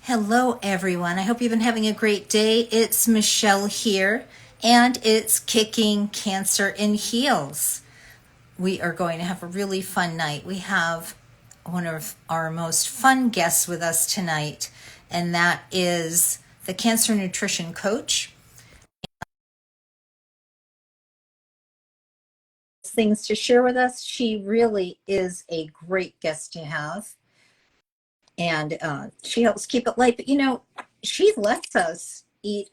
Hello, everyone. I hope you've been having a great day. It's Michelle here, and it's Kicking Cancer in Heels. We are going to have a really fun night. We have one of our most fun guests with us tonight, and that is the cancer nutrition coach. Things to share with us. She really is a great guest to have, and she helps keep it light. But she lets us eat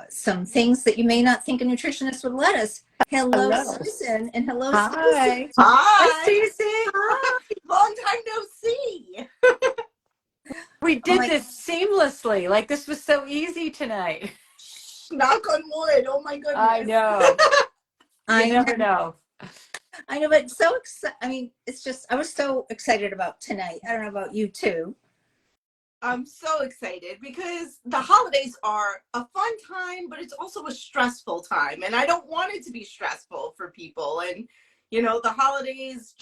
some things that you may not think a nutritionist would let us. Hello, Hello. Susan, and hello, Stacy. Hi. Hi, Hi. Stacy. Hi. Long time no see. We Oh did my, this seamlessly. Like this was so easy tonight. Knock on wood. Oh my I goodness. know. You I know, never know. I know, but so excited. I mean, it's just I was so excited about tonight. I don't know about you too. I'm so excited because the holidays are a fun time, but it's also a stressful time. And I don't want it to be stressful for people. And, the holidays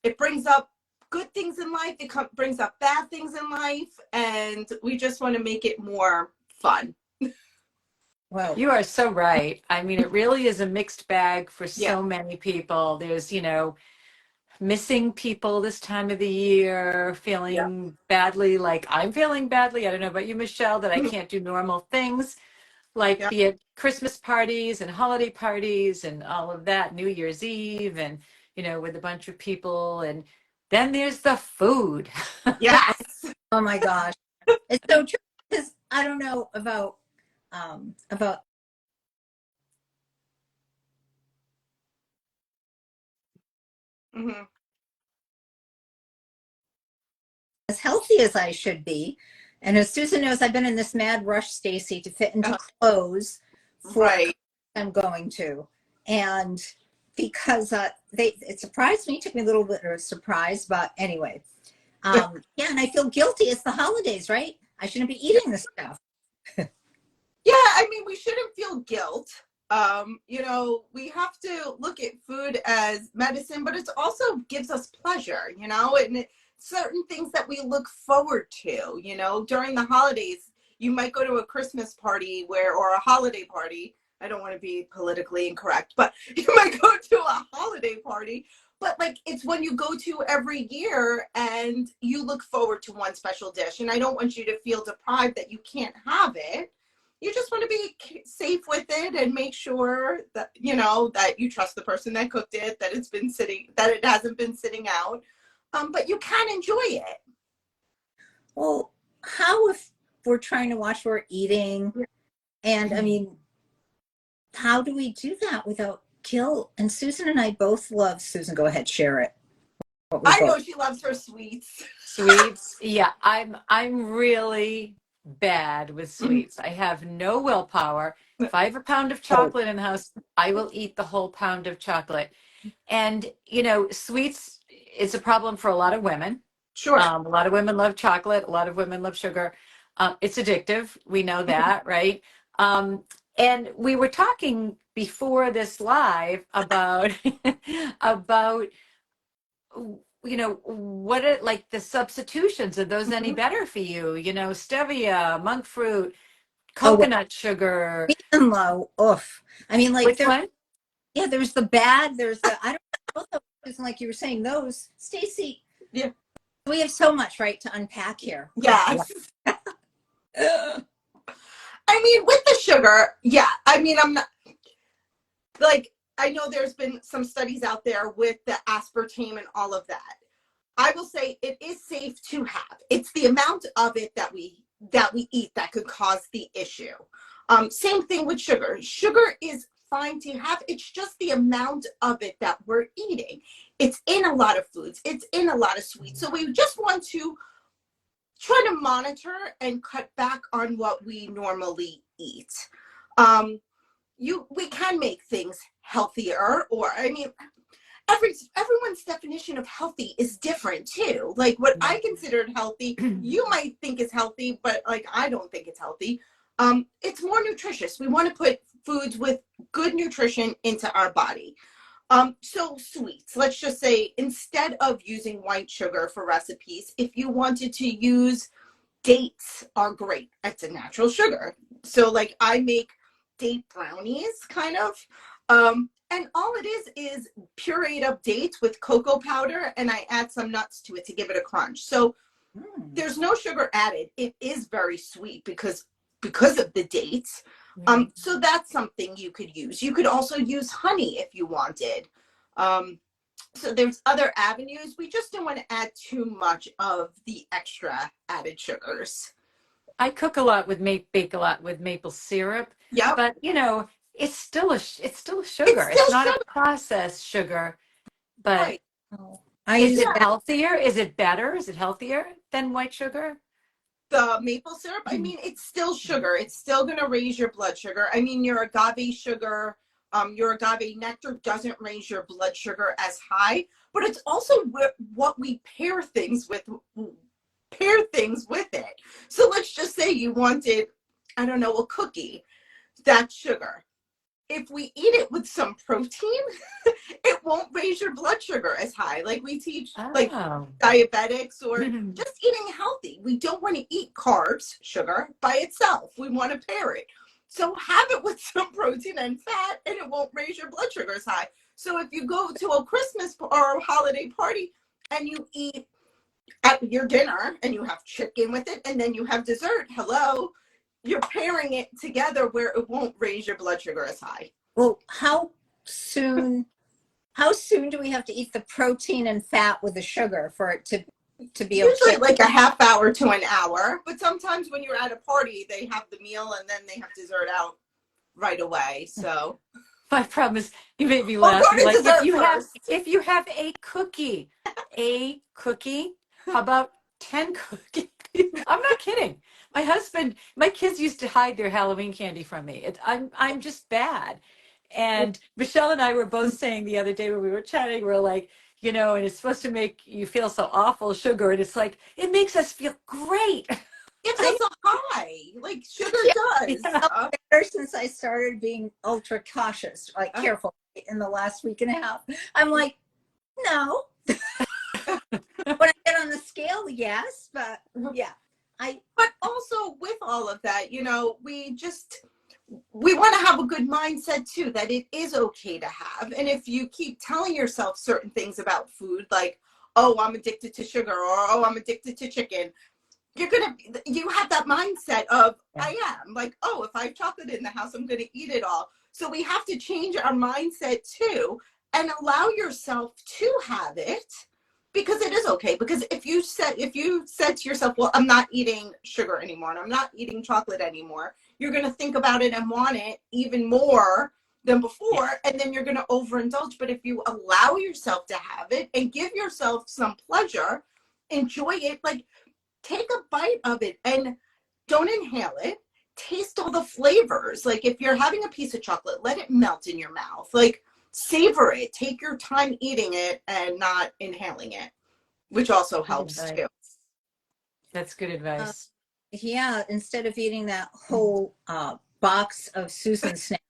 it brings up good things in life. It brings up bad things in life. And we just want to make it more fun. Well, You are so right. I mean, it really is a mixed bag for Yeah. so many people. There's, missing people this time of the year, Yeah. feeling badly, like I'm feeling badly. I don't know about you, Michelle, that I can't do normal things, like Yeah. be it Christmas parties and holiday parties and all of that, New Year's Eve, and with a bunch of people. And then there's the food. Yes. oh my gosh, it's so true because I don't know about Hmm. as healthy as I should be. And as Susan knows, I've been in this mad rush, Stacy, to fit into clothes for Right. I'm going to. And because it surprised me, it took me a little bit of a surprise, but anyway. Yeah, and I feel guilty. It's the holidays, right? I shouldn't be eating this stuff. Yeah, I mean, we shouldn't feel guilt. We have to look at food as medicine, but it also gives us pleasure, and certain things that we look forward to, during the holidays. You might go to a Christmas party or a holiday party. I don't want to be politically incorrect, but you might go to a holiday party, but like it's when you go to every year and you look forward to one special dish. And I don't want you to feel deprived that you can't have it. You just want to be safe with it and make sure that that you trust the person that cooked it, that it hasn't been sitting out, but you can enjoy it. Well, how if we're trying to watch what we're eating? And I mean, how do we do that without guilt? And Susan and I both love Susan. Go ahead, share it. What we I both know she loves her sweets. Sweets. Yeah, I'm really bad with sweets. I have no willpower. If I have a pound of oh, chocolate in the house, I will eat the whole pound of chocolate. And, sweets is a problem for a lot of women. Sure. A lot of women love chocolate. A lot of women love sugar. It's addictive. We know that, right? Um, and we were talking before this live about about what it like the substitutions. Are those any Mhm. better for you? Stevia, monk fruit, oh, well, coconut sugar. and low. Oof. I mean, like Which one? yeah, there's the bad, there's the I don't know, both of those, like you were saying, those. Stacy, Yeah. we have so much right to unpack here. Good Yes. I mean, with the sugar, yeah. I mean, I'm not like I know there's been some studies out there with the aspartame and all of that. I will say it is safe to have. It's the amount of it that we eat that could cause the issue. Same thing with sugar. Sugar is fine to have. It's just the amount of it that we're eating. It's in a lot of foods. It's in a lot of sweets. So we just want to try to monitor and cut back on what we normally eat. Um, we can make things healthier, or I mean, everyone's definition of healthy is different too. Like what I considered healthy, you might think is healthy, but like I don't think it's healthy. It's more nutritious. We want to put foods with good nutrition into our body. So sweets, let's just say instead of using white sugar for recipes, if you wanted to use Dates are great. It's a natural sugar. So like I make date brownies kind of. And all it is pureed up dates with cocoa powder, and I add some nuts to it to give it a crunch. So there's no sugar added. It is very sweet because of the dates. So that's something you could use. You could also use honey if you wanted. So there's other avenues. We just don't want to add too much of the extra added sugars. I cook a lot with bake a lot with maple syrup, Yep. but you know, it's still It's sugar. It's still not a sugar. processed sugar, but Right. Oh, I is use it Yeah. healthier? Is it better? Is it healthier than white sugar? The maple syrup, I mean, it's still sugar. It's still going to raise your blood sugar. I mean, your agave sugar, your agave nectar doesn't raise your blood sugar as high, but it's also what we pair things with it. So let's just say you wanted, I don't know, a cookie. That's sugar. If we eat it with some protein, it won't raise your blood sugar as high. Like we teach like Oh. diabetics or just eating healthy. We don't want to eat carbs, sugar by itself. We want to pair it. So have it with some protein and fat, and it won't raise your blood sugar as high. So if you go to a Christmas or a holiday party and you eat at your dinner and you have chicken with it and then you have dessert, hello, you're pairing it together where it won't raise your blood sugar as high. Well, soon how soon do we have to eat the protein and fat with the sugar for it to be Usually okay? like a half hour to an hour, but sometimes when you're at a party, they have the meal and then they have dessert out right away. So, My problem is you made me well, laugh. go You're to like, dessert first. if you have a cookie, how about 10 cookies? I'm not kidding. My kids used to hide their Halloween candy from me. I'm just bad. And Michelle and I were both saying the other day when we were chatting, we're like, you know, and it's supposed to make you feel so awful, sugar, and it's like it makes us feel great. Gives I us a high, like sugar yeah, does. Yeah. ever since I started being ultra cautious, like careful in the last week and a half, I'm like, no. When I get on the scale, yes, but yeah, I But also with all of that, you know, we want to have a good mindset too, that it is okay to have. And if you keep telling yourself certain things about food, like, oh, I'm addicted to sugar, or oh, I'm addicted to chicken, you have that mindset of, Yeah. I am like, oh, if I have chocolate in the house, I'm gonna eat it all. So we have to change our mindset too and allow yourself to have it, because it is okay. Because if you said to yourself, well, I'm not eating sugar anymore and I'm not eating chocolate anymore, you're gonna think about it and want it even more than before, and then you're gonna overindulge. But if you allow yourself to have it and give yourself some pleasure, enjoy it, like take a bite of it and don't inhale it. Taste all the flavors. Like if you're having a piece of chocolate, let it melt in your mouth. Like savor it. Take your time eating it and not inhaling it, which also Good helps advice. too. That's good uh, advice. yeah, instead of eating that whole box of Susan snacks.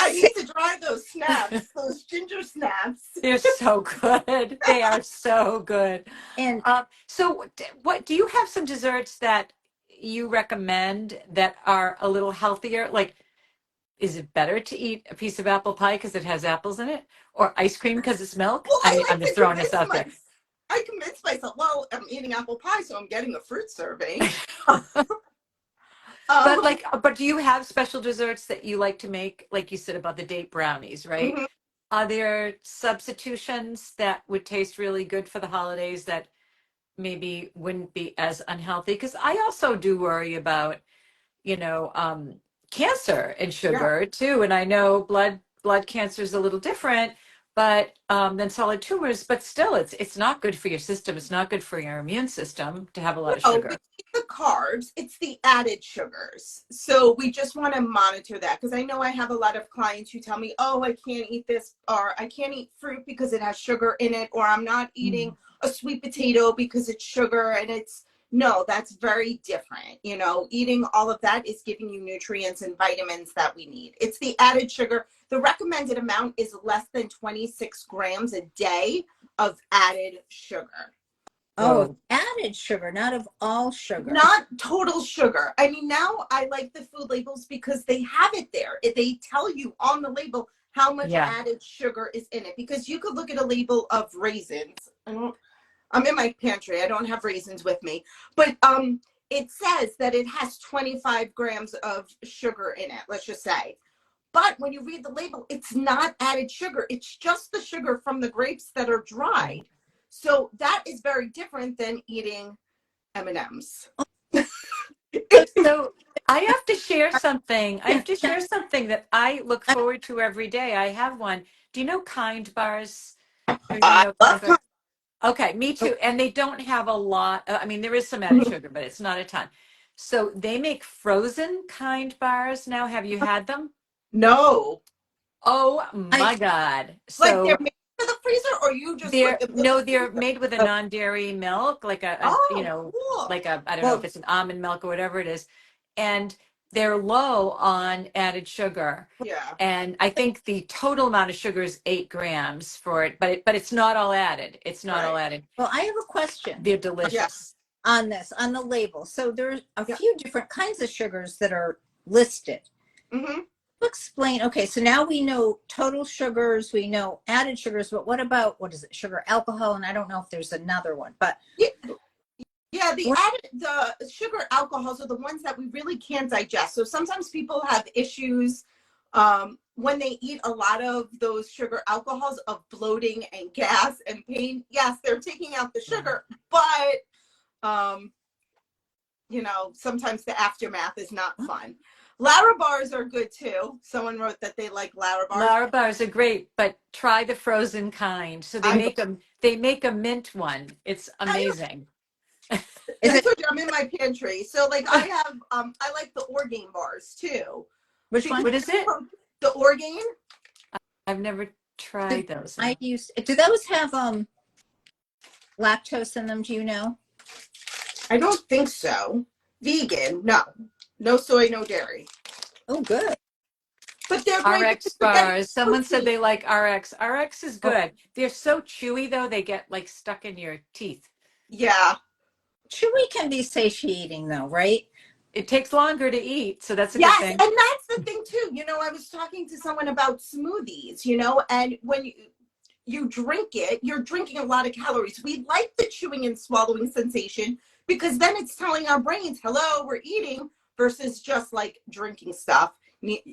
I need to try those snaps, those ginger snaps. They're so good. They are so good. And So, what do you have some desserts that you recommend that are a little healthier? Like, is it better to eat a piece of apple pie because it has apples in it, or ice cream because it's milk? Well, I I mean, I'm like just to throwing this out there. I convinced myself, well, I'm eating apple pie, so I'm getting a fruit serving. But Um, like, but do you have special desserts that you like to make? Like you said about the date brownies, right? mhm. Are there substitutions that would taste really good for the holidays that maybe wouldn't be as unhealthy? Because I also do worry about, you know, cancer and Yeah. sugar too. And I know blood cancer is a little different, but than solid tumors. But still, it's not good for your system. It's not good for your immune system to have a lot of No, we sugar. keep the carbs. It's the added sugars. So we just want to monitor that, because I know I have a lot of clients who tell me, oh, I can't eat this, or I can't eat fruit because it has sugar in it, or I'm not eating Mm. a sweet potato because it's sugar. And it's no, that's very different. You know, eating all of that is giving you nutrients and vitamins that we need. It's the added sugar. The recommended amount is less than 26 grams a day of added sugar. Oh, added sugar, not of all sugar. Not total sugar. I mean, now I like the food labels because they have it there. They tell you on the label how much added sugar is in it, because you could look at a label of raisins. I'm in my pantry. I don't have raisins with me, but it says that it has 25 grams of sugar in it, let's just say. But when you read the label, it's not added sugar. It's just the sugar from the grapes that are dried. So that is very different than eating M&Ms. So I have to share something. I have to share something that I look forward to every day. I have one. Do you know Kind bars? Everybody I know love Kind bars? Okay, me too. And they don't have a lot. I mean, there is some added sugar, but it's not a ton. So they make frozen Kind bars now. Have you had them? No. Oh my God. Like they're So made for the freezer, or you just put them in the they're freezer? made with a non-dairy milk, like Oh, cool. like I don't know if it's an almond milk or whatever it is. And they're low on added sugar. Yeah. And I think the total amount of sugar is 8 grams for it, but it's not all added. It's not all added. Well, I have a question. They're delicious. On this, on the label. So there's a Yeah. few different kinds of sugars that are listed. Mm-hmm. Explain. Okay, so now we know total sugars, we know added sugars, but what about, what is it, sugar alcohol? And I don't know if there's another one, but Yeah, the sugar alcohols are the ones that we really can't digest. So sometimes people have issues when they eat a lot of those sugar alcohols of bloating and gas and pain. Yes, they're taking out the sugar, but sometimes the aftermath is not fun. Lara bars are good too. Someone wrote that they like Lara bars. Lara bars are great, but try the frozen kind. So they make a mint one. It's amazing. I'm in my pantry. So like I have I like the Orgain bars too. which one? What is it? The Orgain. I've never tried those. Do those have lactose in them? Do you know? I don't think so. Vegan, no soy, no dairy. Oh, good. But they're RX bars. Someone said they like RX. RX is good. They're so chewy though; they get like stuck in your teeth. Yeah. Chewy can be satiating though, right? It takes longer to eat, so that's a good thing. Yes, and that's the thing too. I was talking to someone about smoothies, and when you drink it, you're drinking a lot of calories. We like the chewing and swallowing sensation because then it's telling our brains, hello, we're eating, versus just like drinking stuff.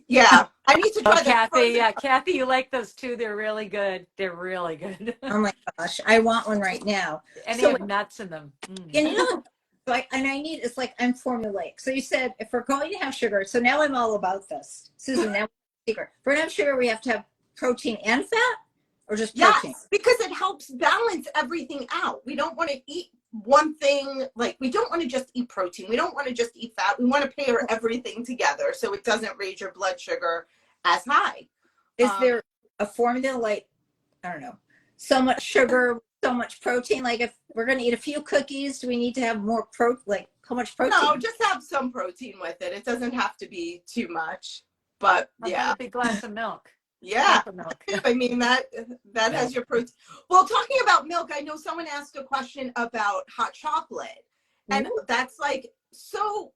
Yeah, I need to try Kathy. Yeah, Kathy, you like those too. They're really good. They're really good. Oh my gosh, I want one right now. And they have nuts in them. And I need, it's like I'm formulaic. So you said if we're going to have sugar, so now I'm all about this. Susan, now secret. If we're going to have sugar, we have to have protein and fat, or just protein? Yes, because it helps balance everything out. We don't want to eat one thing, like we don't want to just eat protein. We don't want to just eat fat. We want to pair everything together so it doesn't raise your blood sugar as high. Is there a formula, like, I don't know, so much sugar, so much protein? Like if we're going to eat a few cookies, do we need to have more like how much protein? No, just have some protein with it. It doesn't have to be too much, but a big glass of milk. Yeah, I mean that has your protein. Well, talking about milk, I know someone asked a question about hot chocolate, and that's like so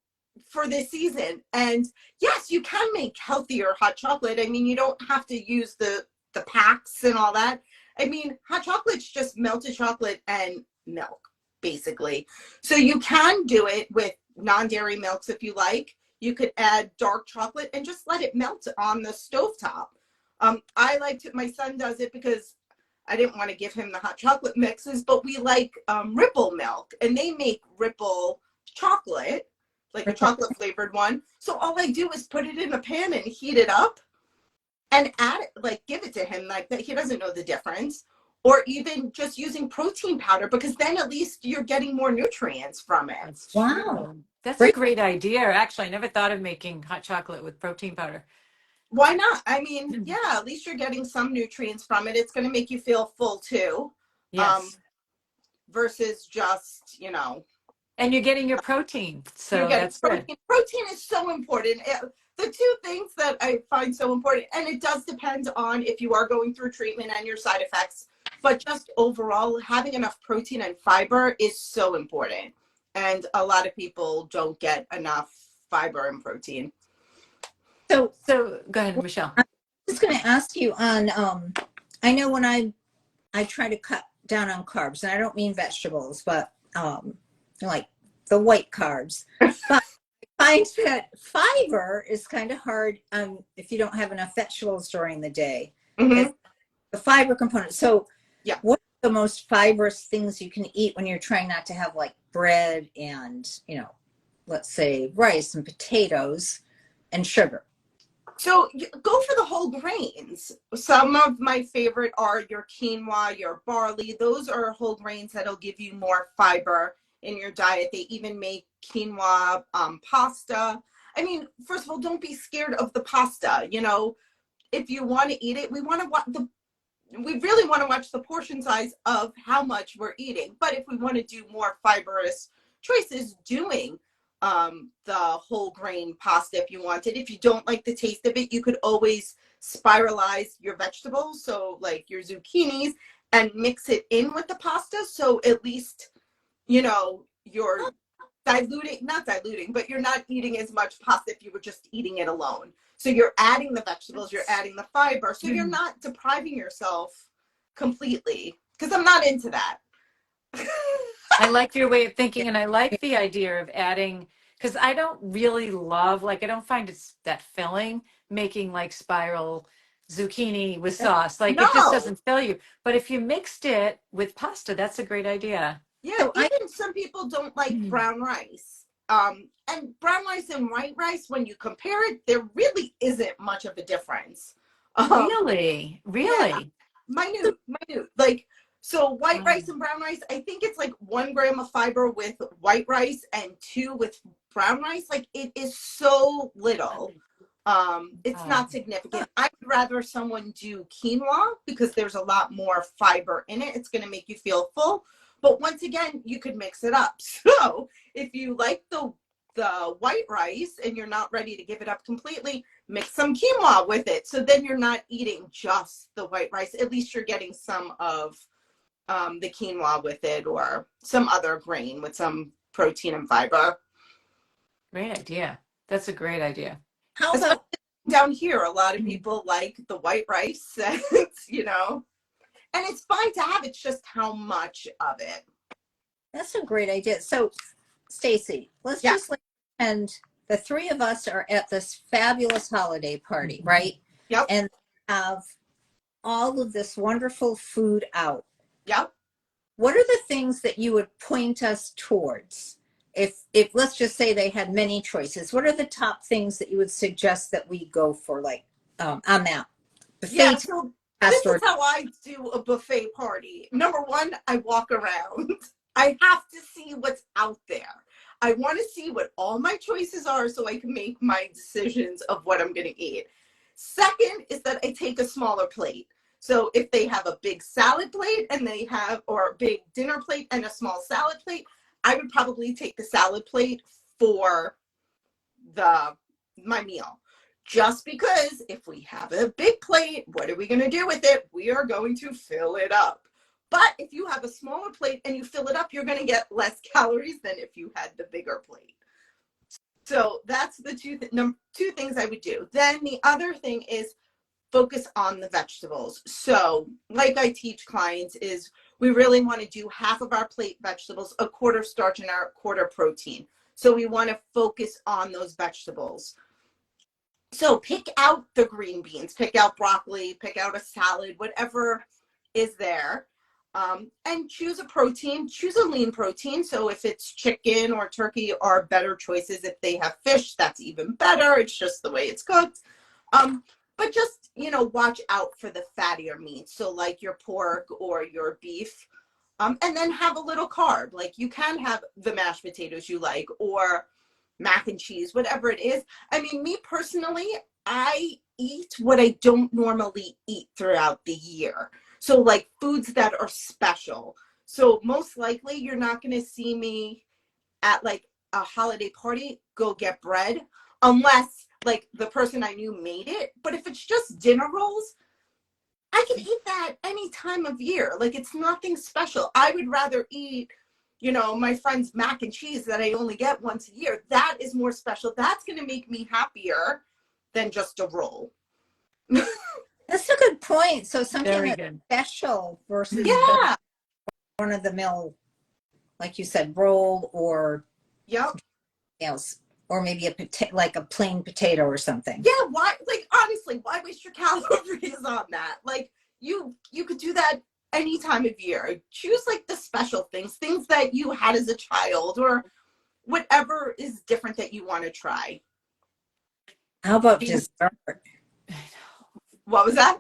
for this season. And yes, you can make healthier hot chocolate. I mean, you don't have to use the packs and all that. I mean, hot chocolate's just melted chocolate and milk, basically. So you can do it with non-dairy milks if you like. You could add dark chocolate and just let it melt on the stovetop. I like to, my son does it because I didn't want to give him the hot chocolate mixes, but we like Ripple milk, and they make Ripple chocolate, like a chocolate flavored one. So all I do is put it in a pan and heat it up and add it, like give it to him like that. He doesn't know the difference. Or even just using protein powder, because then at least you're getting more nutrients from it. Wow. That's a great idea. Actually, I never thought of making hot chocolate with protein powder. Why not? I mean, yeah, at least you're getting some nutrients from it. It's going to make you feel full too. Yes. Versus just, And you're getting your protein. So that's protein. good. Protein is so important. The two things that I find so important, and it does depend on if you are going through treatment and your side effects. but just overall, having enough protein and fiber is so important. And a lot of people don't get enough fiber and protein. So go ahead, Michelle. I'm just going to ask you on, I know when I try to cut down on carbs, and I don't mean vegetables, but like the white carbs. But I find that fiber is kind of hard if you don't have enough vegetables during the day. Mm-hmm. The fiber component. So, Yeah. what are the most fibrous things you can eat when you're trying not to have like bread and, let's say rice and potatoes and sugar? So go for the whole grains. Some of my favorite are your quinoa, your barley. Those are whole grains that'll give you more fiber in your diet. They even make quinoa pasta. I mean, first of all, don't be scared of the pasta. If you want to eat it, we really want to watch the portion size of how much we're eating. But if we want to do more fibrous choices, doing the whole grain pasta if you wanted. If you don't like the taste of it, you could always spiralize your vegetables, so like your zucchinis, and mix it in with the pasta. So at least, you're not diluting, but you're not eating as much pasta if you were just eating it alone. So you're adding the vegetables, you're adding the fiber, so you're not depriving yourself completely, because I'm not into that. I like your way of thinking, and I like the idea of adding, because I don't really love, like, I don't find it's that filling, making like spiral zucchini with sauce. Like, it just No. doesn't fill you. But if you mixed it with pasta, that's a great idea. Yeah, So even some people don't like brown rice. And brown rice and white rice, when you compare it, there really isn't much of a difference. Really? Yeah, Really? minute. Like, so white Wow. rice and brown rice, I think it's like 1 gram of fiber with white rice and 2 with brown rice. Like, it is so little. It's Wow. not significant. I'd rather someone do quinoa because there's a lot more fiber in it. It's going to make you feel full. But once again, you could mix it up. So if you like the white rice and you're not ready to give it up completely, mix some quinoa with it. So then you're not eating just the white rice. At least you're getting some of the quinoa with it, or some other grain with some protein and fiber. Great idea. That's a great idea. how Especially about down here, a lot of people like the white rice, and it's fine to have. It's just how much of it. that's a great idea. So, Stacy, let's Yeah. just pretend the three of us are at this fabulous holiday party, right? Yep. And have all of this wonderful food out. Yep. What are the things that you would point us towards? If let's just say they had many choices, what are the top things that you would suggest that we go for, like on that buffet? Yeah. So this is how I do a buffet party. Number one, I walk around. I have to see what's out there. I want to see what all my choices are so I can make my decisions of what I'm going to eat. Second is that I take a smaller plate. So if they have a big salad plate or a big dinner plate and a small salad plate, I would probably take the salad plate for my meal. Just because if we have a big plate, what are we going to do with it? We are going to fill it up. But if you have a smaller plate and you fill it up, you're going to get less calories than if you had the bigger plate. So that's the two things I would do. Then the other thing is focus on the vegetables. So like I teach clients is we really want to do half of our plate vegetables, a quarter starch and a quarter protein. So we want to focus on those vegetables. So pick out the green beans, pick out broccoli, pick out a salad, whatever is there. And choose a protein, choose a lean protein. So if it's chicken or turkey are better choices. If they have fish, that's even better. It's just the way it's cooked. But just, watch out for the fattier meats. So like your pork or your beef. And then have a little carb. Like you can have the mashed potatoes you like, or mac and cheese, whatever it is. I mean, me personally, I eat what I don't normally eat throughout the year. So like foods that are special. So most likely you're not going to see me at like a holiday party go get bread unless like the person I knew made it. But if it's just dinner rolls, I can eat that any time of year. Like, it's nothing special. I would rather eat, my friend's mac and cheese that I only get once a year. That is more special. That's going to make me happier than just a roll. That's a good point. So something Very that's good. special versus Yeah. one of the mill, like you said, roll or Yep. else, or maybe like a plain potato or something. Yeah. Why? Like, honestly, why waste your calories on that? Like, you could do that any time of year. Choose like the special things that you had as a child, or whatever is different that you want to try. How about dessert? What was that?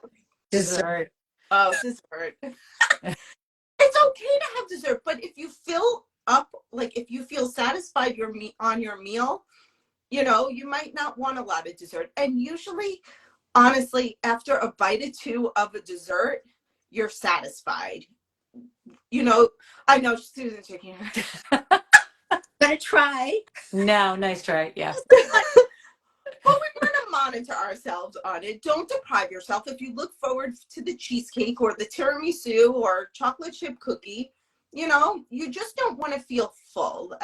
Dessert. Oh, dessert. It's okay to have dessert, but if you fill up, like if you feel satisfied on your meal, you might not want a lot of dessert. And usually, honestly, after a bite or two of a dessert, you're satisfied. I know Susan's shaking her head. Gonna try. No, nice try. Yeah. But we want to monitor ourselves on it. Don't deprive yourself. If you look forward to the cheesecake or the tiramisu or chocolate chip cookie, you just don't want to feel full.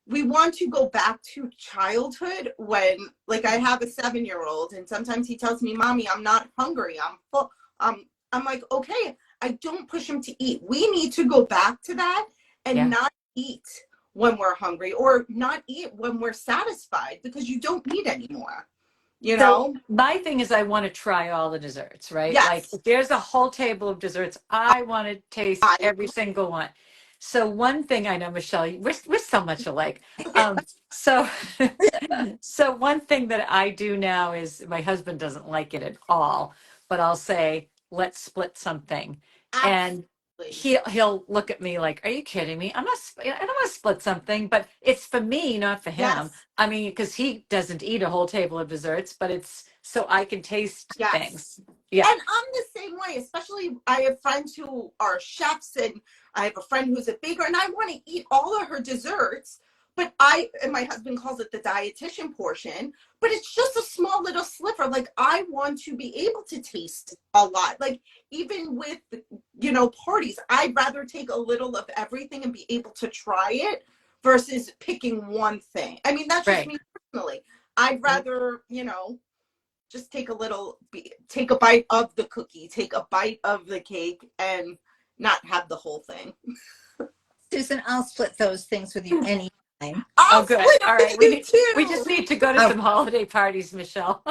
We want to go back to childhood when, like, I have a 7-year-old and sometimes he tells me, Mommy, I'm not hungry. I'm full. I'm like, okay, I don't push him to eat. We need to go back to that and not eat when we're hungry or not eat when we're satisfied, because you don't need anymore. So my thing is I want to try all the desserts, right? Yes. Like if there's a whole table of desserts, I want to taste every single one. So one thing I know, Michelle, we're so much alike. So so one thing that I do now is my husband doesn't like it at all, but I'll say, let's split something. And he'll look at me like, are you kidding me? I don't want to split something, but it's for me, not for him. Yes. I mean, because he doesn't eat a whole table of desserts, but it's so I can taste things. Yeah. And I'm the same way, especially I have friends who are chefs and I have a friend who's a baker and I want to eat all of her desserts, but and my husband calls it the dietitian portion, but it's just a small little sliver. Like, I want to be able to taste a lot. Like, even with, parties, I'd rather take a little of everything and be able to try it versus picking one thing. I mean, that's just me personally. I'd rather, just take a bite of the cookie, take a bite of the cake, and not have the whole thing. Susan, I'll split those things with you anytime. I'll good. split All right. with you We too. just need to go to some holiday parties, Michelle.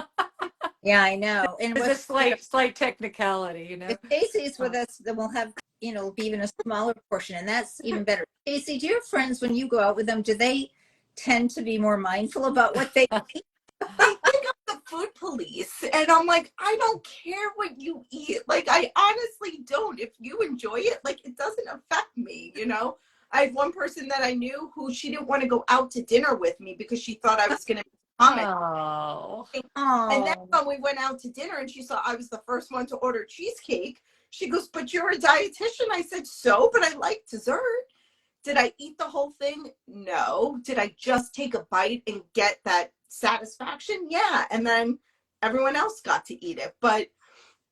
Yeah, I know. And It's a slight technicality, If Stacy's with us, then we'll have, it'll be even a smaller portion, and that's even better. Stacy, do your friends, when you go out with them, do they tend to be more mindful about what they eat? They think I'm the food police, and I'm like, I don't care what you eat. Like, I honestly don't. If you enjoy it, like, it doesn't affect me. I had one person that I knew who she didn't want to go out to dinner with me because she thought I was going to comment. Oh. And then when we went out to dinner and she saw I was the first one to order cheesecake, she goes, but you're a dietitian. I said, so, but I like dessert. Did I eat the whole thing? No. Did I just take a bite and get that satisfaction? Yeah. And then everyone else got to eat it. But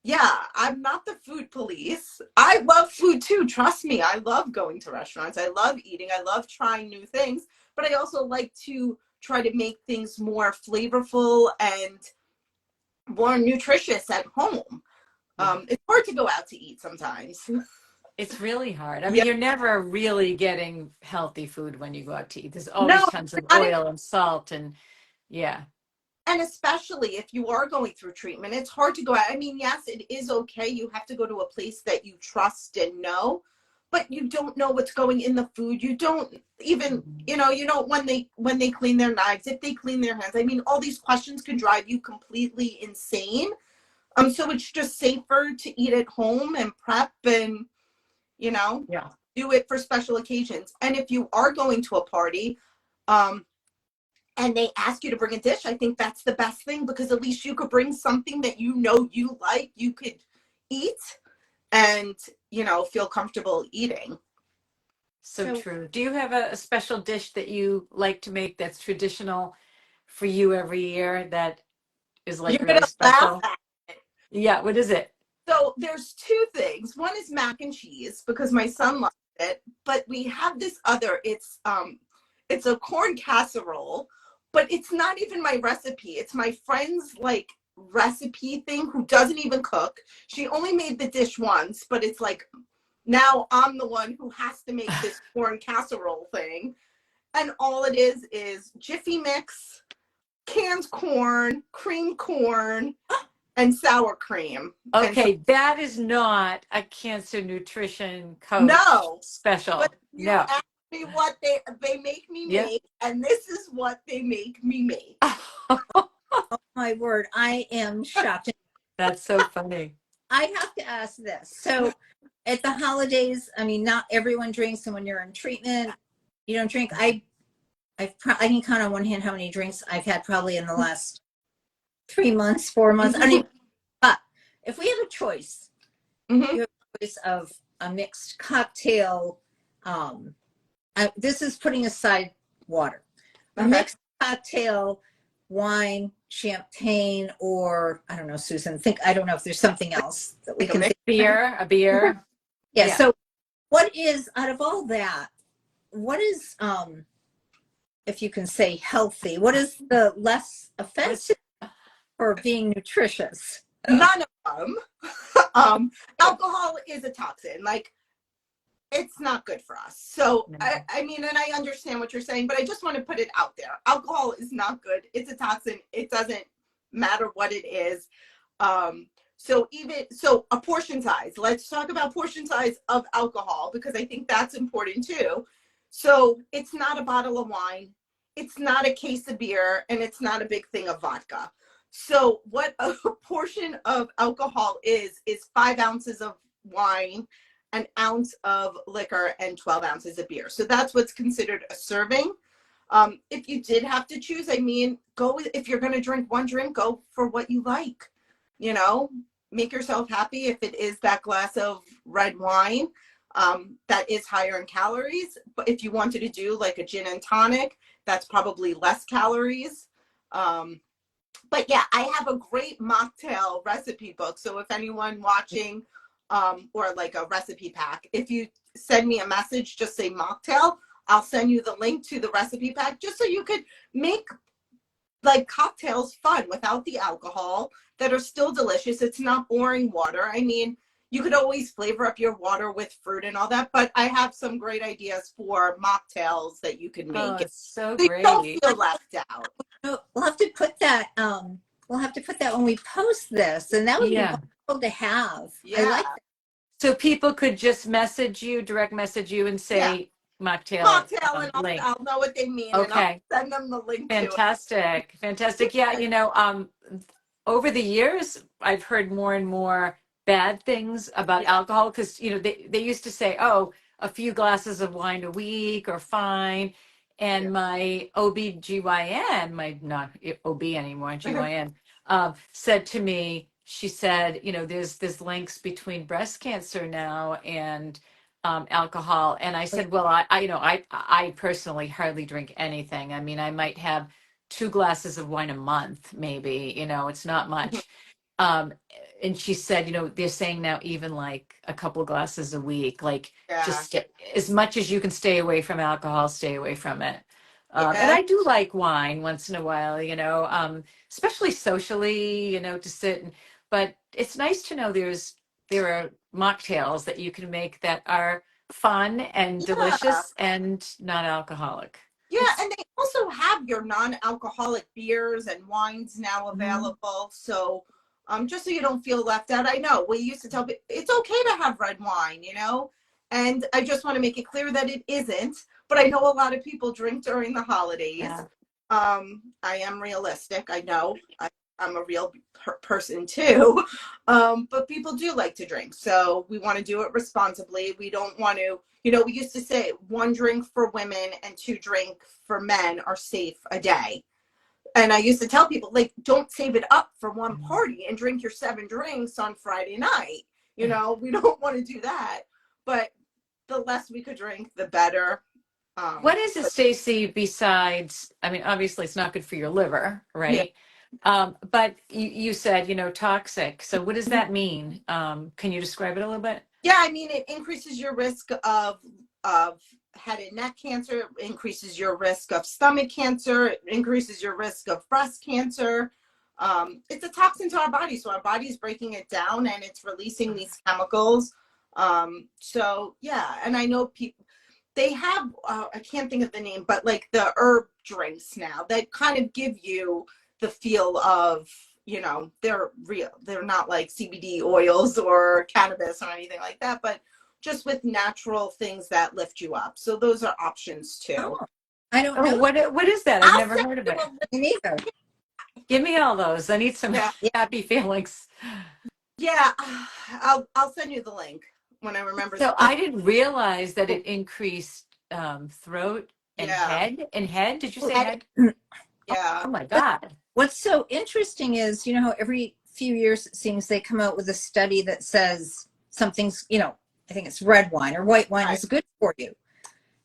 yeah, I'm not the food police. I love food too. Trust me. I love going to restaurants. I love eating. I love trying new things. But I also like to try to make things more flavorful and more nutritious at home. It's hard to go out to eat sometimes. It's really hard. I mean, you're never really getting healthy food when you go out to eat. There's always tons of oil and salt and And especially if you are going through treatment, it's hard to go out. I mean, yes, it is okay. You have to go to a place that you trust and know, but you don't know what's going in the food. You don't even, when they clean their knives, if they clean their hands. I mean, all these questions can drive you completely insane. So it's just safer to eat at home and prep and, do it for special occasions. And if you are going to a party, and they ask you to bring a dish, I think that's the best thing, because at least you could bring something that you like, you could eat and, feel comfortable eating. so true. Do you have a special dish that you like to make that's traditional for you every year that is like really special? Yeah, what is it? So there's two things. One is mac and cheese because my son loves it, but we have this other. It's a corn casserole, but it's not even my recipe. It's my friend's like recipe thing who doesn't even cook. She only made the dish once, but it's like now I'm the one who has to make this corn casserole thing. And all it is Jiffy Mix, canned corn, cream corn, and sour cream. And so, Okay, that is not a cancer nutrition coach no, but special. you No. ask me what they make me Yeah. make, and this is what they make me make. My word, I am shocked. That's so funny. I have to ask this. So at the holidays, I mean, not everyone drinks, and when you're in treatment, you don't drink. I can count on one hand how many drinks I've had probably in the last 3 months, 4 months. I don't even. But if we have a choice, Mhm. you have a choice of a mixed cocktail. This is putting aside water. A Okay. mixed cocktail, wine, champagne, or I don't know, Susan. I don't know if there's something else that we Like a can mix. think. A beer. Yeah. Yeah. So, what is out of all that? What is if you can say healthy? What is the less offensive for being nutritious? None of them. Alcohol is a toxin. Like it's not good for us. So No. I mean, and I understand what you're saying, but I just want to put it out there. Alcohol is not good. It's a toxin. It doesn't matter what it is. So a portion size. Let's talk about portion size of alcohol because I think that's important too. So it's not a bottle of wine, it's not a case of beer, and it's not a big thing of vodka. So what a portion of alcohol is 5 ounces of wine, an ounce of liquor, and 12 ounces of beer. So that's what's considered a serving. If you did have to choose, I mean, if you're going to drink one drink, go for what you like. You know, make yourself happy if it is that glass of red wine that is higher in calories. But if you wanted to do like a gin and tonic, that's probably less calories. But yeah, I have a great mocktail recipe book. So if anyone watching or like a recipe pack, if you send me a message, just say mocktail, I'll send you the link to the recipe pack just so you could make like cocktails fun without the alcohol that are still delicious. It's not boring water. I mean, you could always flavor up your water with fruit and all that, but I have some great ideas for mocktails that you can Oh, make. it's so So you don't great. feel left out. We'll have to put that. We'll have to put that when we post this, and that would be Yeah. wonderful to have. I Yeah. like that. So people could just direct message you and Yeah. say mocktail Mocktail, and link. I'll know what they mean, and I'll Okay. send them the link to it. Fantastic. Fantastic. Yeah, over the years, I've heard more and more bad things about Yeah. alcohol because, they used to say, oh, a few glasses of wine a week are fine. Yeah. And my OBGYN, my not OB anymore, GYN, said to me, she said, there's links between breast cancer now and alcohol. And I said, well, I personally hardly drink anything. I mean, I might have 2 glasses of wine a month, maybe, it's not much. Um, and she said, they're saying now even like a couple glasses a week, like Yeah. just as much as you can stay away from alcohol, stay away from it. And Yeah. I do like wine once in a while, especially socially, to sit but it's nice to know there are mocktails that you can make that are fun and Yeah. delicious and non-alcoholic. Yeah, and they also have your non-alcoholic beers and wines now Mhm. available. So, just so you don't feel left out. I know we used to tell people it's okay to have red wine, and I just want to make it clear that it isn't. But I know a lot of people drink during the holidays. Yeah. I am realistic. I know I'm a real person too, but people do like to drink. So we want to do it responsibly. We don't want to. We used to say 1 drink for women and 2 drink for men are safe a day. And I used to tell people, like, don't save it up for one party and drink your 7 drinks on Friday night. We don't want to do that. But the less we could drink, the better. What is it, But Stacy, besides, I mean, obviously it's not good for your liver, yeah, right? But you said, toxic. So what does that mean? Can you describe it a little bit? Yeah, I mean, it increases your risk of head and neck cancer, it increases your risk of stomach cancer, it increases your risk of breast cancer. It's a toxin to our body, so our body is breaking it down and it's releasing these chemicals. So yeah, and I know people, they have I can't think of the name, but like the herb drinks now that kind of give you the feel of, they're real, they're not like CBD oils or cannabis or anything like that, but just with natural things that lift you up. So those are options too. Oh, I don't Oh, know. what is that? I've I'll never send heard of you it. a link. Me neither. Give me all those. I need some Yeah, happy feelings. yeah. I'll send you the link when I remember So the. I didn't realize that it increased throat and Yeah, head. And head? Did you say head, head? yeah. Oh my But God. what's so interesting is, how every few years it seems they come out with a study that says something's, I think it's red wine or white wine Right. is good for you.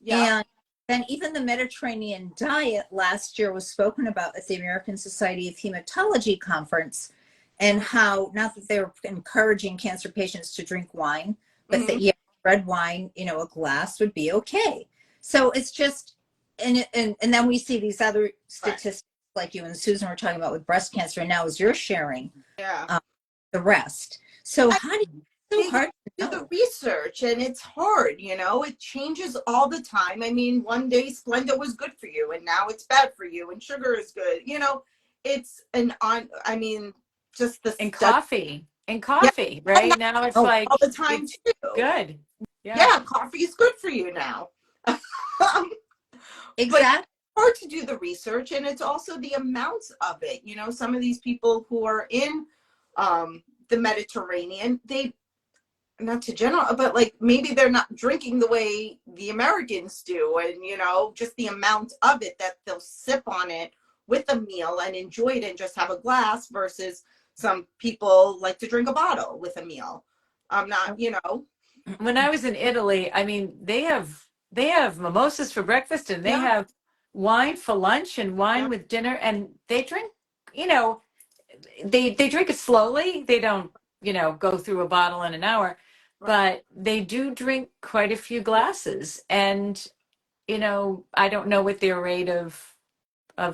Yeah. And then even the Mediterranean diet last year was spoken about at the American Society of Hematology conference, and how not that they were encouraging cancer patients to drink wine, but Mm-hmm. that red wine, a glass would be okay. So it's just, and then we see these other statistics like you and Susan were talking about with breast cancer, and now as you're sharing Yeah. the rest. So how do you? So They hard to do the know. research and it's hard, it changes all the time. I mean, one day Splenda was good for you and now it's bad for you and sugar is good. It's I mean, just the And study. coffee. And Yeah, coffee, right? Now it's Oh, like all the time it's too. good. Yeah. Yeah, coffee is good for you now. But exactly. hard to do the research and it's also the amounts of it. Some of these people who are in the Mediterranean, they, not to general, but like maybe they're not drinking the way the Americans do, and just the amount of it that they'll sip on it with a meal and enjoy it and just have a glass versus some people like to drink a bottle with a meal. I'm not, When I was in Italy, I mean, they have mimosas for breakfast and they yeah, have wine for lunch and yeah, wine with dinner and they drink, you know, they drink it slowly. They don't, go through a bottle in an hour, right, but they do drink quite a few glasses. And, I don't know what their rate of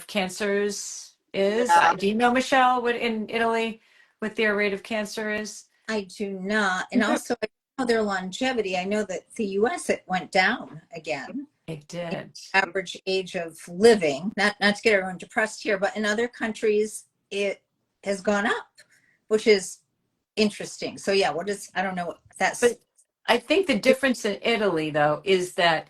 cancers is. yeah, Do you know, Michelle, what in Italy what their rate of cancer is? I do not. And also, I know their longevity. I know that the US, it went down again. It did. Average age of living, not to get everyone depressed here, but in other countries, it has gone up, which is interesting. So, yeah, I don't know. That's But I think the difference in Italy, though, is that,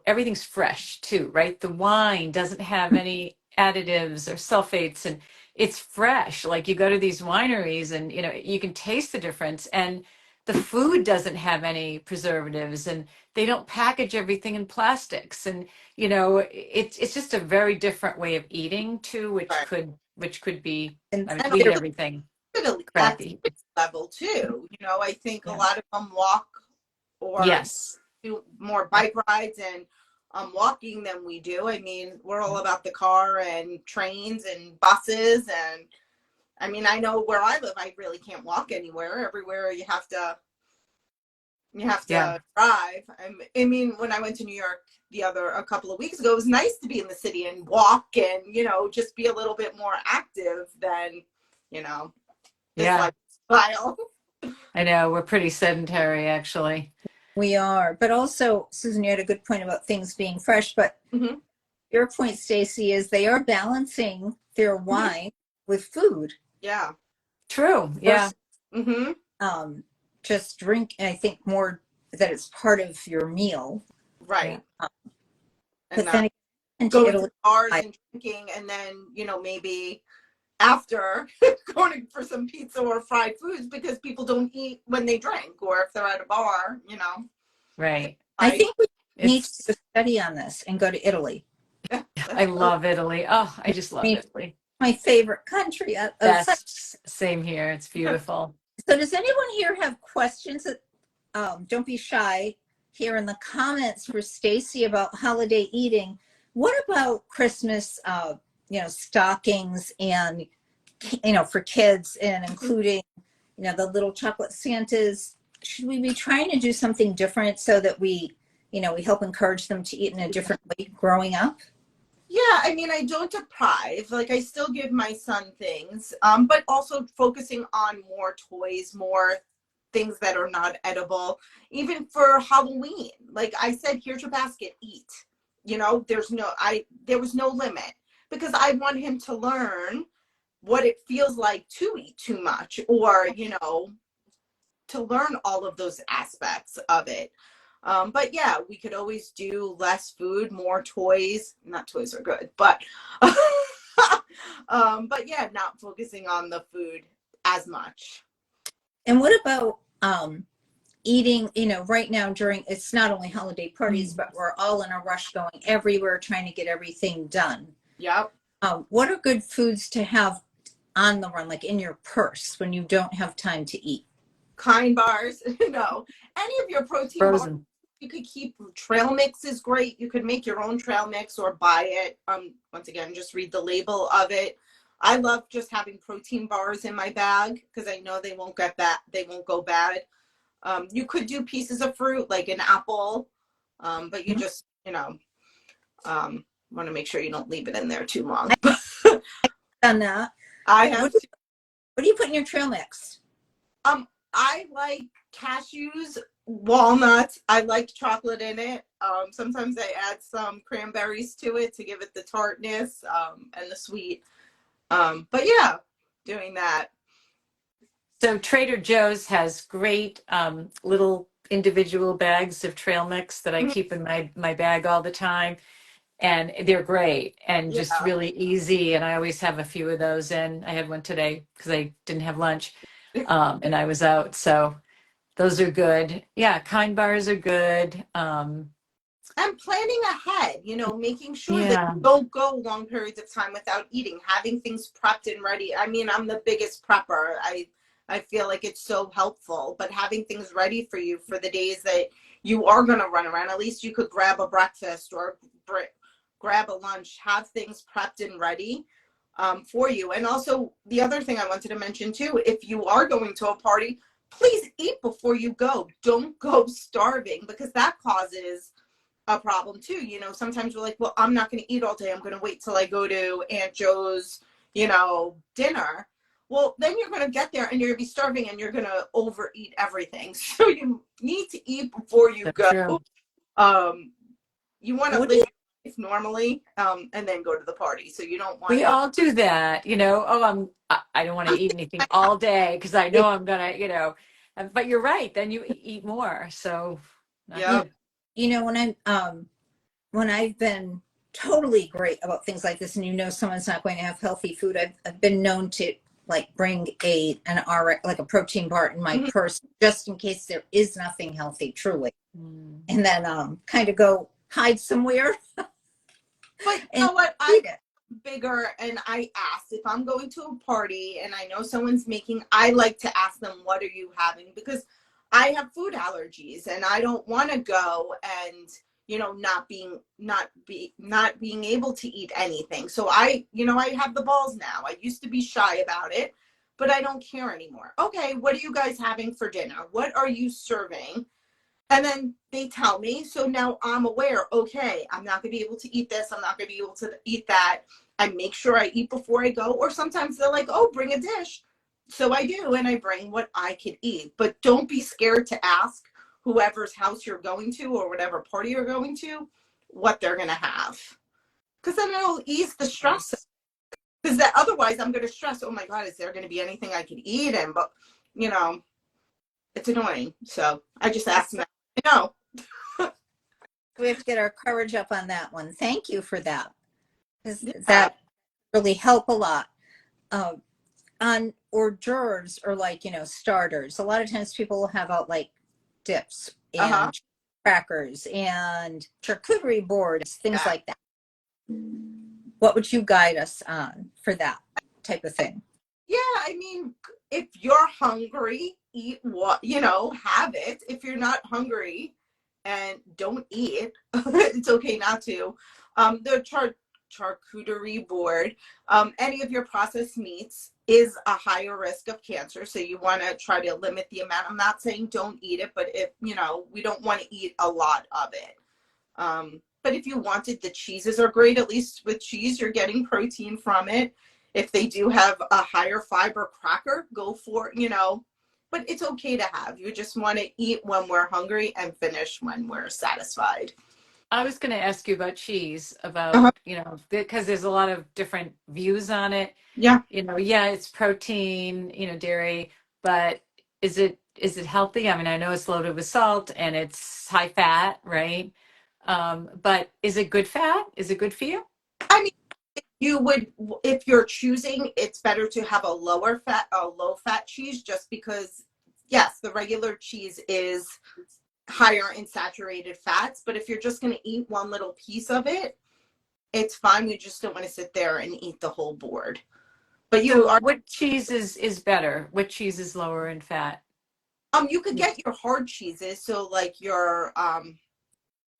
everything's fresh too, right? The wine doesn't have any additives or sulfates and it's fresh. Like you go to these wineries and, you can taste the difference. And the food doesn't have any preservatives and they don't package everything in plastics. And, it's just a very different way of eating too, which right. could be, and I mean, And we eat they're everything Italy at crappy. the level too. I think a Yeah. lot of them walk or Yes. do more bike rides and walking than we do. I mean, we're all about the car and trains and buses. And I mean, I know where I live, I really can't walk anywhere. Everywhere Yeah. you have to drive. I mean, when I went to New York a couple of weeks ago, it was nice to be in the city and walk and, just be a little bit more active than, this Yeah. lifestyle. I know we're pretty sedentary, actually. we are. But also, Susan, you had a good point about things being fresh. But Hmm. your point, Stacy, is they are balancing their Hmm. wine with food Yeah. True. Yeah. versus Hmm. um, just drink. And I think more that it's part of your meal. Yeah. Right. And But then again, to going to Italy, bars and drinking and then, maybe after going for some pizza or fried foods because people don't eat when they drink or if they're at a bar, Right. I like think we need to do It's, a study on this and go to Italy. I love Italy. Oh, I just I love mean, Italy. my favorite country. Best. Same here. It's beautiful. So does anyone here have questions? Don't be shy here in the comments for Stacy about holiday eating. What about Christmas, stockings and for kids, and including, the little chocolate Santas. Should we be trying to do something different so that we help encourage them to eat in a different way growing up? Yeah, I mean, I don't deprive. Like, I still give my son things, but also focusing on more toys, more things that are not edible. Even for Halloween, like I said, here's your basket, eat. There was no limit, because I want him to learn what it feels like to eat too much, or to learn all of those aspects of it. But yeah, we could always do less food, more toys. Not toys are good, but but yeah, not focusing on the food as much. And what about eating, right now during, it's not only holiday parties, but we're all in a rush going everywhere trying to get everything done. Yep. What are good foods to have on the run, like in your purse when you don't have time to eat? Kind bars, no. Any of your protein bars. Frozen. You could keep. Trail mix is great. You could make your own trail mix or buy it. Once again, just read the label of it. I love just having protein bars in my bag because I know they won't go bad. You could do pieces of fruit like an apple, but you just want to make sure you don't leave it in there too long. Done that. I have. What do you put in your trail mix? I like cashews, walnuts. I like chocolate in it. Sometimes I add some cranberries to it to give it the tartness and the sweet. But yeah, doing that. So Trader Joe's has great little individual bags of trail mix that I keep in my bag all the time. And they're great and Yeah. just really easy. And I always have a few of those in. I had one today because I didn't have lunch and I was out. So those are good. Yeah, kind bars are good. And planning ahead, making sure that Yeah. you don't go long periods of time without eating, having things prepped and ready. I mean, I'm the biggest prepper. I feel like it's so helpful, but having things ready for you for the days that you are going to run around, at least you could grab a breakfast or grab a lunch, have things prepped and ready for you. And also the other thing I wanted to mention too, if you are going to a party, please eat before you go. Don't go starving, because that causes a problem too. Sometimes we're like, well, I'm not going to eat all day. I'm going to wait till I go to Aunt Joe's, dinner. Well, then you're going to get there and you're going to be starving and you're going to overeat everything. So you need to eat before you That's go. true. You want to live your life normally, and then go to the party. So you don't want We to. all do that, I don't want to eat anything all day because I know I'm gonna, but you're right. Then you eat more. So not Yeah. good. When I've been totally great about things like this, and someone's not going to have healthy food, I've been known to like bring an RX, like a protein bar in my purse, just in case there is nothing healthy, truly. And then kind of go hide somewhere. But you know what? Bigger, and I asked if I'm going to a party and I know someone's I like to ask them, what are you having? Because I have food allergies and I don't want to go and not being able to eat anything. So I have the balls now. I used to be shy about it, but I don't care anymore. Okay, what are you guys having for dinner? What are you serving? And then they tell me, so now I'm aware, okay, I'm not going to be able to eat this. I'm not going to be able to eat that. I make sure I eat before I go. Or sometimes they're like, oh, bring a dish. So I do, and I bring what I can eat. But don't be scared to ask whoever's house you're going to or whatever party you're going to what they're going to have. Because then it'll ease the stress. Because otherwise I'm going to stress, oh my God, is there going to be anything I can eat? And, but, it's annoying. So I just asked them. No. We have to get our courage up on that one. Thank you for that. That really help a lot. On hors d'oeuvres or starters, a lot of times people will have out like dips and crackers and charcuterie boards, things like that. What would you guide us on for that type of thing? Yeah, I mean, if you're hungry, eat what, have it. If you're not hungry and don't eat, it's okay not to. The charcuterie board, any of your processed meats is a higher risk of cancer. So you want to try to limit the amount. I'm not saying don't eat it, but if, we don't want to eat a lot of it. But if you wanted, the cheeses are great. At least with cheese, you're getting protein from it. If they do have a higher fiber cracker, go for it, but it's okay to have. You just want to eat when we're hungry and finish when we're satisfied. I was going to ask you about cheese, Uh-huh. because there's a lot of different views on it. Yeah. Yeah, it's protein, dairy, but is it healthy? I mean, I know it's loaded with salt and it's high fat, right? But is it good fat? Is it good for you? I mean, you would, if you're choosing, it's better to have a low fat cheese, just because, yes, the regular cheese is higher in saturated fats, but if you're just going to eat one little piece of it, it's fine. We just don't want to sit there and eat the whole board. But What cheese is better? What cheese is lower in fat? you could get your hard cheeses, so like your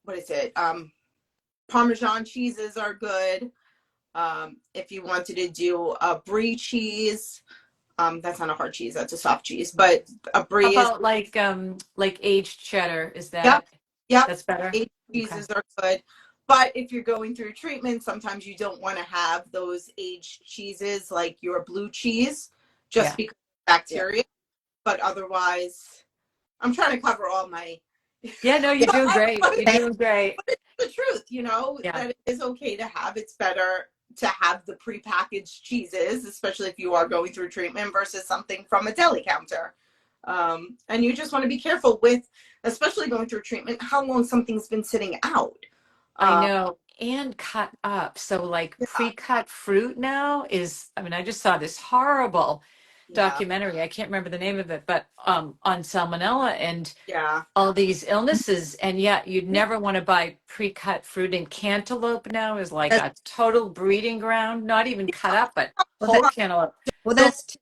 what is it, Parmesan cheeses are good. If you wanted to do a brie cheese, that's not a hard cheese, that's a soft cheese, but a How brie is, about like aged cheddar? Is yep, that yep, that's better? aged Okay. cheeses are good. But if you're going through treatment, sometimes you don't want to have those aged cheeses like your blue cheese, just Yeah. because of bacteria. But otherwise, I'm trying to cover all my. Yeah, no, you're doing great. You're doing great. The truth, Yeah. that it is okay to have. It's better to have the prepackaged cheeses, especially if you are going through treatment, versus something from a deli counter. And you just want to be careful with, especially going through treatment, how long something's been sitting out. I Uh, know. And cut up. So like yeah, pre-cut fruit now I mean, I just saw this horrible yeah, documentary. I can't remember the name of it, but on salmonella and yeah. all these illnesses. And yet you'd never want to buy pre-cut fruit. And cantaloupe now is like That's, a total breeding ground, not even cut up, but well, whole cantaloupe. well, So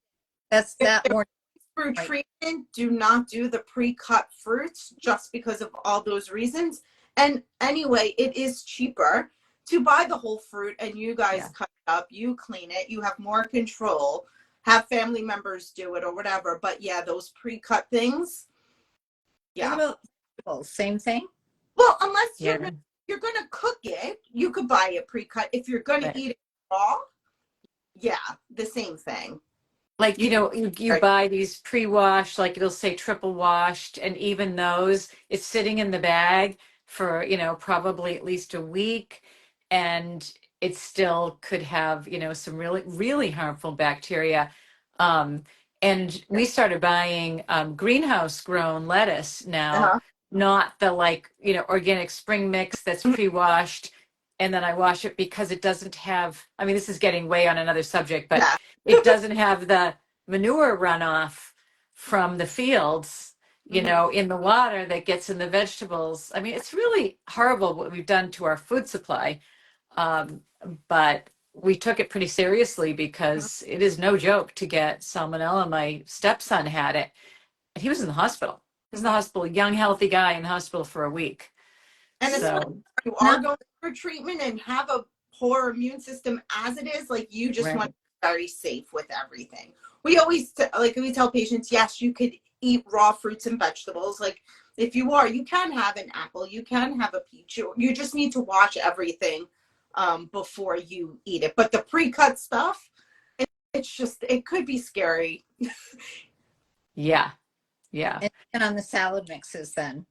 that's if that they're more through point. treatment, do not do the pre-cut fruits, just because of all those reasons. And anyway, it is cheaper to buy the whole fruit, and you guys Yeah. cut it up, you clean it, you have more control, have family members do it or whatever. But yeah, those pre-cut things, What yeah. about vegetables? Same thing? Well, unless Yeah. you're gonna cook it, you could buy it pre-cut. If you're gonna Right. eat it raw, yeah, the same thing. Like, You you buy these pre-washed, like it'll say triple washed, and even those, it's sitting in the bag for, probably at least a week, and it still could have, some really, really harmful bacteria. Um, and we started buying greenhouse grown lettuce now, uh-huh. not the organic spring mix that's pre-washed, and then I wash it because it doesn't have, I mean, this is getting way on another subject, but Yeah. it doesn't have the manure runoff from the fields, Mhm. in the water that gets in the vegetables. I mean, it's really horrible what we've done to our food supply. Um, but we took it pretty seriously because it is no joke to get salmonella. My stepson had it, and he was in the hospital. He was in the hospital, young, healthy guy in the hospital for a week. And especially So, if you are Not going through treatment and have a poor immune system as it is, like, you just right. want to be very safe with everything. We always we tell patients, yes, you could eat raw fruits and vegetables. Like, if you can have an apple, you can have a peach. You just need to wash everything before you eat it. But the pre-cut stuff, it could be scary. Yeah. Yeah. and on the salad mixes then.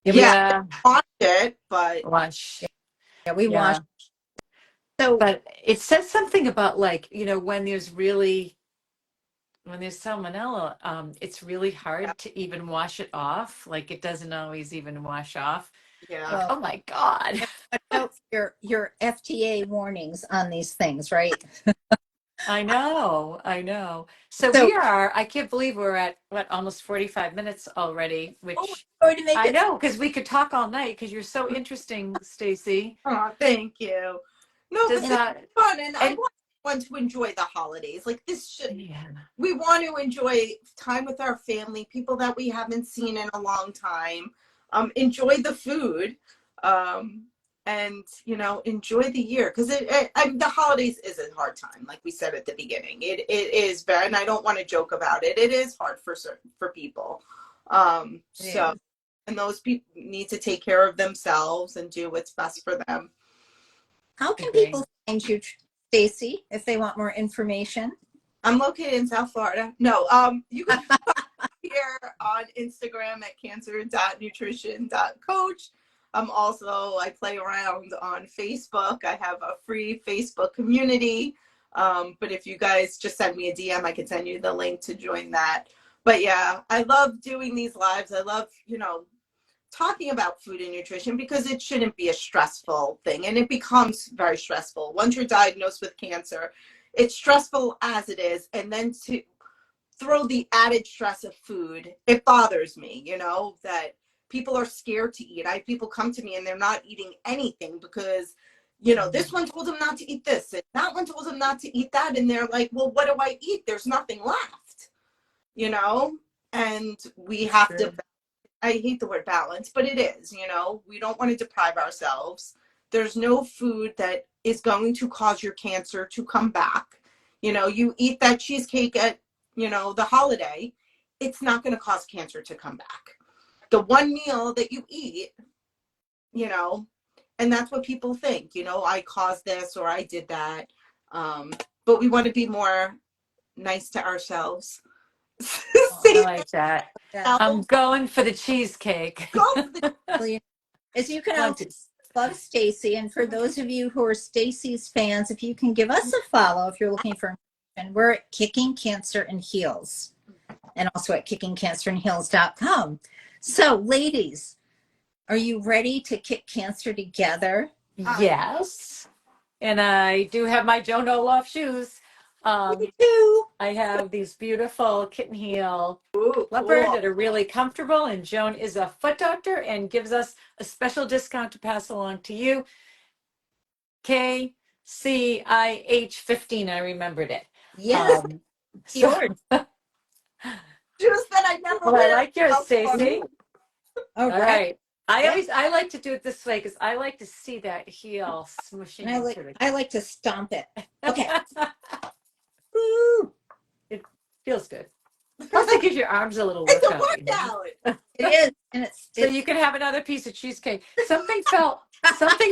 Yeah, we Yeah, Yeah. wash it, but Wash. yeah, we wash. Yeah. So But it says something about like, when there's salmonella, it's really yeah, hard to even wash it off. Like it doesn't always even wash off. Like, yeah. oh my God. yeah, watch out for your FTA warnings on these things, right? I know. I know. So So I can't believe we're at what, almost 45 minutes already, oh, which we're going to make I it. know because we could talk all night because you're so interesting, Stacy. Oh, thank you. No, but Does this is fun, and I and want everyone to enjoy the holidays. Like, yeah. we want to enjoy time with our family, people that we haven't seen in a long time. Enjoy the food. Um, and enjoy the year, because the holidays is a hard time, like we said at the beginning. It is very, and I don't want to joke about it. It is hard for people. So, and those people need to take care of themselves and do what's best for them. How can people find you, Stacy, if they want more information? I'm located in South Florida. No, you can find me here on Instagram at cancer.nutrition.coach. I play around on Facebook. I have a free Facebook community. But if you guys just send me a DM, I can send you the link to join that. But yeah, I love doing these lives. I love, talking about food and nutrition, because it shouldn't be a stressful thing. And it becomes very stressful. Once you're diagnosed with cancer, it's stressful as it is. And then to throw the added stress of food, it bothers me, that people are scared to eat. I have people come to me and they're not eating anything because, this one told them not to eat this, and that one told them not to eat that. And they're like, well, what do I eat? There's nothing left, and we have to, I hate the word balance, but it is, we don't want to deprive ourselves. There's no food that is going to cause your cancer to come back. You eat that cheesecake at, the holiday, it's not going to cause cancer to come back. The one meal that you eat, and that's what people think, I caused this or I did that. But we want to be more nice to ourselves. I like that. I'm going for the cheesecake. As you can also love Stacy, and for those of you who are Stacy's fans, if you can give us a follow if you're looking for, and we're at Kicking Cancer in Heels, and also at kickingcancerinheels.com. So, ladies, are you ready to kick cancer together? Yes. And I do have my Joan Olaf shoes. Me too. I have these beautiful kitten heel cool. leopard that are really comfortable. And Joan is a foot doctor and gives us a special discount to pass along to you. KCIH 15. I remembered it. Yes. Yours. Shoes that I never Well, wear. I like yours, Stacy. All right. I like to do it this way because I like to see that heel smushing into it. I like to stomp it. Okay. Woo. It feels good. Plus, it gives your arms a little workout. It's a workout. It is, and so you can have another piece of cheesecake. Something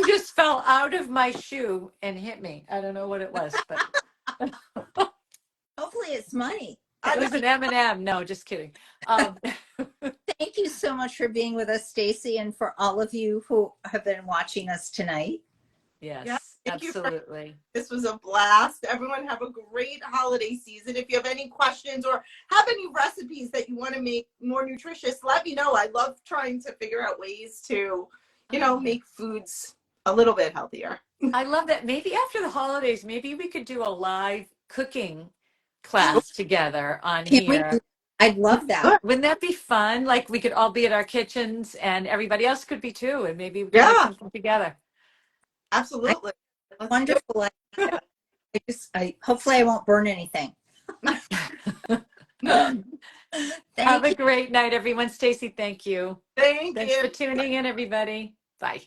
just fell out of my shoe and hit me. I don't know what it was, but hopefully it's money. It was an M&M. No, just kidding. Thank you so much for being with us, Stacy, and for all of you who have been watching us tonight. Yes, absolutely. This was a blast. Everyone have a great holiday season. If you have any questions or have any recipes that you want to make more nutritious, let me know. I love trying to figure out ways to, make foods a little bit healthier. I love that. Maybe after the holidays, maybe we could do a live cooking class together on here. I'd love that. Wouldn't that be fun? Like we could all be at our kitchens and everybody else could be too. And maybe we could make something together. Absolutely. Wonderful. Hopefully I won't burn anything. Have a great night, everyone. Stacy, thank you. Thanks for tuning in, everybody. Bye.